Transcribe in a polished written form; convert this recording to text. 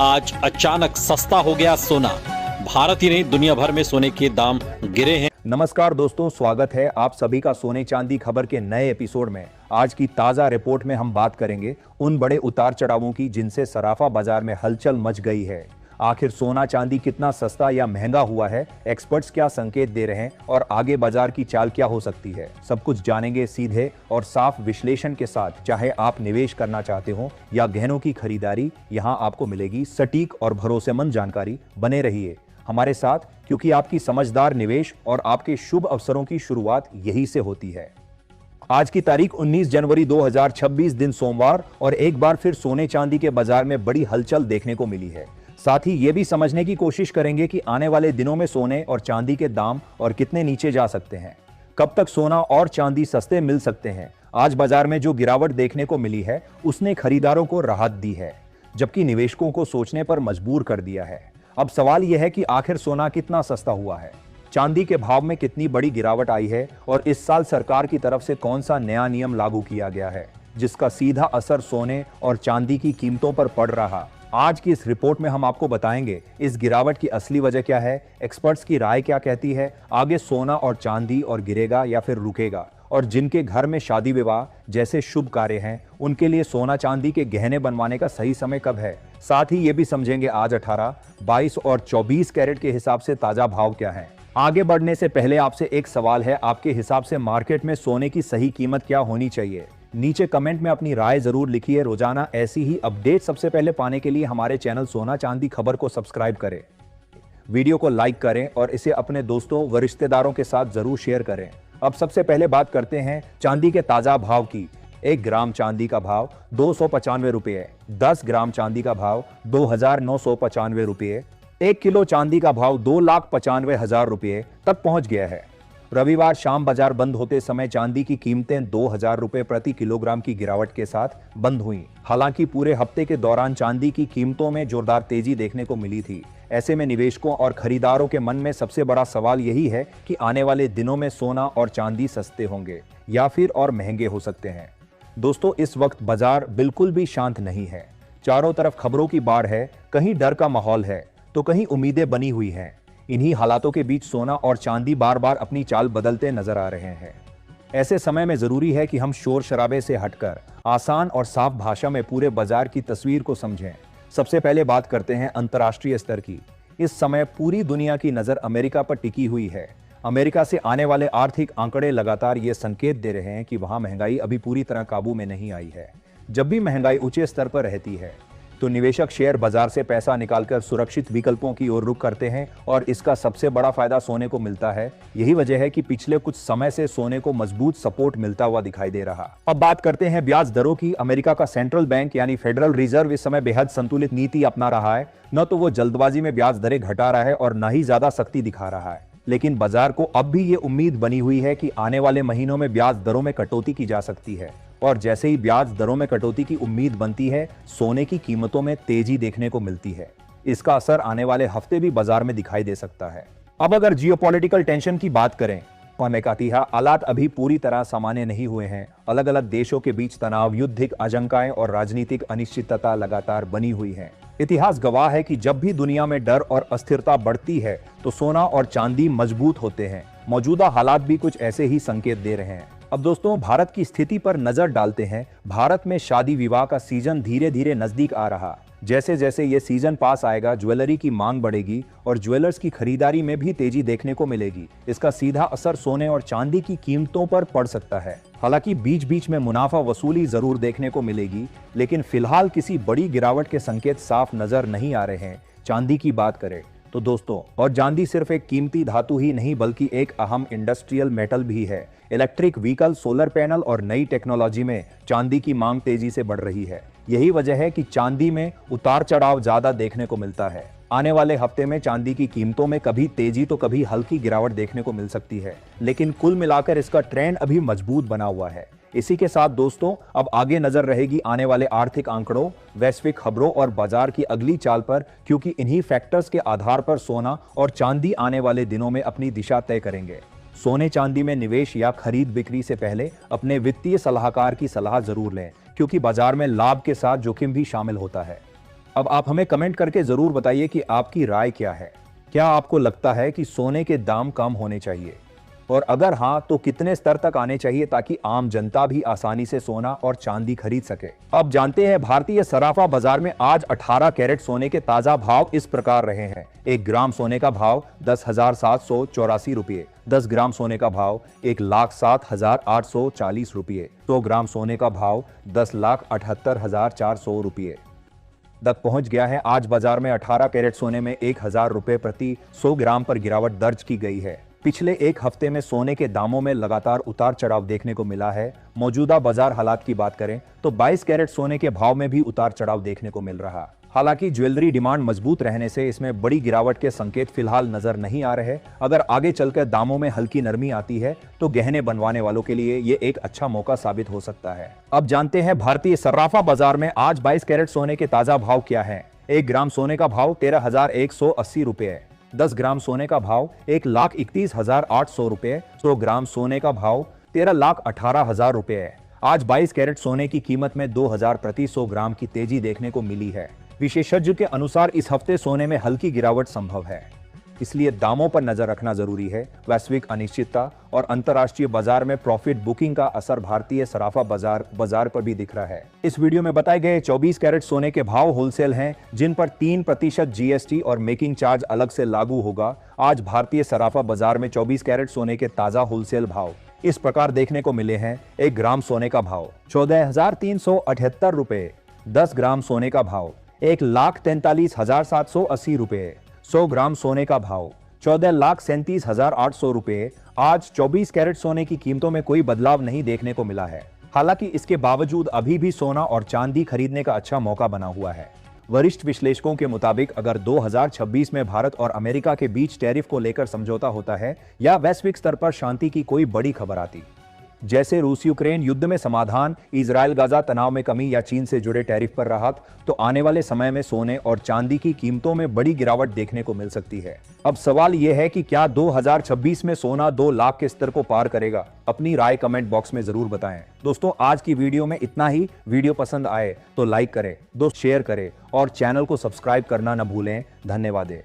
आज अचानक सस्ता हो गया सोना। भारत ही नहीं दुनिया भर में सोने के दाम गिरे हैं। नमस्कार दोस्तों, स्वागत है आप सभी का सोने चांदी खबर के नए एपिसोड में। आज की ताजा रिपोर्ट में हम बात करेंगे उन बड़े उतार चढ़ावों की जिनसे सराफा बाजार में हलचल मच गई है। आखिर सोना चांदी कितना सस्ता या महंगा हुआ है, एक्सपर्ट्स क्या संकेत दे रहे हैं और आगे बाजार की चाल क्या हो सकती है, सब कुछ जानेंगे सीधे और साफ विश्लेषण के साथ। चाहे आप निवेश करना चाहते हो या गहनों की खरीदारी, यहाँ आपको मिलेगी सटीक और भरोसेमंद जानकारी। बने रहिए हमारे साथ, क्योंकि आपकी समझदार निवेश और आपके शुभ अवसरों की शुरुआत यही से होती है। आज की तारीख 19 जनवरी 2026 दिन सोमवार, और एक बार फिर सोने चांदी के बाजार में बड़ी हलचल देखने को मिली है। साथ ही ये भी समझने की कोशिश करेंगे कि आने वाले दिनों में सोने और चांदी के दाम और कितने नीचे जा सकते हैं, कब तक सोना और चांदी सस्ते मिल सकते हैं। आज बाजार में जो गिरावट देखने को मिली है उसने खरीदारों को राहत दी है, जबकि निवेशकों को सोचने पर मजबूर कर दिया है। अब सवाल यह है कि आखिर सोना कितना सस्ता हुआ है, चांदी के भाव में कितनी बड़ी गिरावट आई है और इस साल सरकार की तरफ से कौन सा नया नियम लागू किया गया है जिसका सीधा असर सोने और चांदी की कीमतों पर पड़ रहा। आज की इस रिपोर्ट में हम आपको बताएंगे इस गिरावट की असली वजह क्या है, एक्सपर्ट्स की राय क्या कहती है, आगे सोना और चांदी और गिरेगा या फिर रुकेगा, और जिनके घर में शादी विवाह जैसे शुभ कार्य हैं उनके लिए सोना चांदी के गहने बनवाने का सही समय कब है। साथ ही ये भी समझेंगे आज 18, 22 और 24 कैरेट के हिसाब से ताजा भाव क्या है। आगे बढ़ने से पहले आपसे एक सवाल है, आपके हिसाब से मार्केट में सोने की सही कीमत क्या होनी चाहिए? नीचे कमेंट में अपनी राय जरूर लिखिए। रोजाना ऐसी ही अपडेट सबसे पहले पाने के लिए हमारे चैनल सोना चांदी खबर को सब्सक्राइब करें, वीडियो को लाइक करें और इसे अपने दोस्तों व रिश्तेदारों के साथ जरूर शेयर करें। अब सबसे पहले बात करते हैं चांदी के ताजा भाव की। 1 ग्राम चांदी का भाव 295 रुपये, 10 ग्राम चांदी का भाव 2995 रुपये, 1 किलो चांदी का भाव 2,95,000 रुपये तक पहुंच गया है। रविवार शाम बाजार बंद होते समय चांदी की कीमतें 2,000 रुपये प्रति किलोग्राम की गिरावट के साथ बंद हुई। हालांकि पूरे हफ्ते के दौरान चांदी की कीमतों में जोरदार तेजी देखने को मिली थी। ऐसे में निवेशकों और खरीदारों के मन में सबसे बड़ा सवाल यही है कि आने वाले दिनों में सोना और चांदी सस्ते होंगे या फिर और महंगे हो सकते हैं। दोस्तों, इस वक्त बाजार बिल्कुल भी शांत नहीं है। चारों तरफ खबरों की बाढ़ है, कहीं डर का माहौल है तो कहीं उम्मीदें बनी हुई हैं। इन्हीं हालातों के बीच सोना और चांदी बार बार अपनी चाल बदलते नजर आ रहे हैं। ऐसे समय में जरूरी है कि हम शोर शराबे से हटकर आसान और साफ भाषा में पूरे बाजार की तस्वीर को समझें। सबसे पहले बात करते हैं अंतर्राष्ट्रीय स्तर की। इस समय पूरी दुनिया की नजर अमेरिका पर टिकी हुई है। अमेरिका से आने वाले आर्थिक आंकड़े लगातार ये संकेत दे रहे हैं कि वहां महंगाई अभी पूरी तरह काबू में नहीं आई है। जब भी महंगाई ऊंचे स्तर पर रहती है तो निवेशक शेयर बाजार से पैसा निकालकर सुरक्षित विकल्पों की ओर रुख करते हैं और इसका सबसे बड़ा फायदा सोने को मिलता है। यही वजह है कि पिछले कुछ समय से सोने को मजबूत सपोर्ट मिलता हुआ दिखाई दे रहा। अब बात करते हैं ब्याज दरों की। अमेरिका का सेंट्रल बैंक यानी फेडरल रिजर्व इस समय बेहद संतुलित नीति अपना रहा है। न तो वो जल्दबाजी में ब्याज दरें घटा रहा है और न ही ज्यादा सख्ती दिखा रहा है, लेकिन बाजार को अब भी ये उम्मीद बनी हुई है कि आने वाले महीनों में ब्याज दरों में कटौती की जा सकती है। और जैसे ही ब्याज दरों में कटौती की उम्मीद बनती है, सोने की कीमतों में तेजी देखने को मिलती है। इसका असर आने वाले हफ्ते भी बाजार में दिखाई दे सकता है। अब अगर जियोपॉलिटिकल टेंशन की बात करें, हालात अभी पूरी तरह सामान्य नहीं हुए हैं। अलग अलग देशों के बीच तनाव, युद्धिक आशंकाएं और राजनीतिक अनिश्चितता लगातार बनी हुई है। इतिहास गवाह है कि जब भी दुनिया में डर और अस्थिरता बढ़ती है तो सोना और चांदी मजबूत होते हैं। मौजूदा हालात भी कुछ ऐसे ही संकेत दे रहे हैं। अब दोस्तों, भारत की स्थिति पर नजर डालते हैं। भारत में शादी विवाह का सीजन धीरे धीरे नजदीक आ रहा। जैसे जैसे ये सीजन पास आएगा, ज्वेलरी की मांग बढ़ेगी और ज्वेलर्स की खरीदारी में भी तेजी देखने को मिलेगी। इसका सीधा असर सोने और चांदी की कीमतों पर पड़ सकता है। हालांकि बीच बीच में मुनाफा वसूली जरूर देखने को मिलेगी, लेकिन फिलहाल किसी बड़ी गिरावट के संकेत साफ नजर नहीं आ रहे हैं। चांदी की बात करें तो दोस्तों, और चांदी सिर्फ एक कीमती धातु ही नहीं बल्कि एक अहम इंडस्ट्रियल मेटल भी है। इलेक्ट्रिक व्हीकल, सोलर पैनल और नई टेक्नोलॉजी में चांदी की मांग तेजी से बढ़ रही है। यही वजह है कि चांदी में उतार चढ़ाव ज्यादा देखने को मिलता है। आने वाले हफ्ते में चांदी की कीमतों में कभी तेजी तो कभी हल्की गिरावट देखने को मिल सकती है, लेकिन कुल मिलाकर इसका ट्रेंड अभी मजबूत बना हुआ है। इसी के साथ दोस्तों, अब आगे नजर रहेगी आने वाले आर्थिक आंकड़ों, वैश्विक खबरों और बाजार की अगली चाल पर, क्योंकि इन्हीं फैक्टर्स के आधार पर सोना और चांदी आने वाले दिनों में अपनी दिशा तय करेंगे। सोने चांदी में निवेश या खरीद बिक्री से पहले अपने वित्तीय सलाहकार की सलाह जरूर लें, क्योंकि बाजार में लाभ के साथ जोखिम भी शामिल होता है। अब आप हमें कमेंट करके जरूर बताइए कि आपकी राय क्या है। क्या आपको लगता है कि सोने के दाम कम होने चाहिए, और अगर हाँ तो कितने स्तर तक आने चाहिए ताकि आम जनता भी आसानी से सोना और चांदी खरीद सके। अब जानते हैं भारतीय सराफा बाजार में आज 18 कैरेट सोने के ताजा भाव इस प्रकार रहे हैं। 1 ग्राम सोने का भाव 10,784 रुपये, 10 ग्राम सोने का भाव 1,07,840 रुपये, 100 ग्राम सोने का भाव 10,78,400 रुपये तक पहुंच गया है। आज बाजार में 18 कैरेट सोने में 1,000 रुपये प्रति 100 ग्राम पर गिरावट दर्ज की गई है। पिछले एक हफ्ते में सोने के दामों में लगातार उतार चढ़ाव देखने को मिला है। मौजूदा बाजार हालात की बात करें तो 22 कैरेट सोने के भाव में भी उतार चढ़ाव देखने को मिल रहा। हालांकि ज्वेलरी डिमांड मजबूत रहने से इसमें बड़ी गिरावट के संकेत फिलहाल नजर नहीं आ रहे। अगर आगे चलकर दामों में हल्की नरमी आती है तो गहने बनवाने वालों के लिए ये एक अच्छा मौका साबित हो सकता है। अब जानते हैं भारतीय सर्राफा बाजार में आज 22 कैरेट सोने के ताजा भाव क्या है। 1 ग्राम सोने का भाव 13,180 रुपये, 10 ग्राम सोने का भाव 1,31,800 रुपये, 100 ग्राम सोने का भाव 13,18,000 रुपये है। आज 22 कैरेट सोने की कीमत में 2,000 प्रति 100 ग्राम की तेजी देखने को मिली है। विशेषज्ञ के अनुसार इस हफ्ते सोने में हल्की गिरावट संभव है, इसलिए दामों पर नजर रखना जरूरी है। वैश्विक अनिश्चितता और अंतर्राष्ट्रीय बाजार में प्रॉफिट बुकिंग का असर भारतीय सराफा बाजार पर भी दिख रहा है। इस वीडियो में बताए गए 24 कैरेट सोने के भाव होलसेल हैं, जिन पर 3% जीएसटी और मेकिंग चार्ज अलग से लागू होगा। आज भारतीय सराफा बाजार में 24 कैरेट सोने के ताजा होलसेल भाव इस प्रकार देखने को मिले हैं। 1 ग्राम सोने का भाव 14,378 रुपये, 10 ग्राम सोने का भाव 1,43,780 रुपये, 100 ग्राम सोने का भाव 14,37,800 रुपये। आज 24 कैरेट सोने की कीमतों में कोई बदलाव नहीं देखने को मिला है। हालांकि इसके बावजूद अभी भी सोना और चांदी खरीदने का अच्छा मौका बना हुआ है। वरिष्ठ विश्लेषकों के मुताबिक अगर 2026 में भारत और अमेरिका के बीच टैरिफ को लेकर समझौता होता है या वैश्विक स्तर पर शांति की कोई बड़ी खबर आती, जैसे रूस यूक्रेन युद्ध में समाधान, इजराइल गाजा तनाव में कमी या चीन से जुड़े टैरिफ पर राहत, तो आने वाले समय में सोने और चांदी की कीमतों में बड़ी गिरावट देखने को मिल सकती है। अब सवाल यह है कि क्या 2026 में सोना 2 लाख के स्तर को पार करेगा? अपनी राय कमेंट बॉक्स में जरूर बताएं। दोस्तों, आज की वीडियो में इतना ही। वीडियो पसंद आए तो लाइक करें, दोस्त शेयर करें और चैनल को सब्सक्राइब करना न भूलें। धन्यवाद।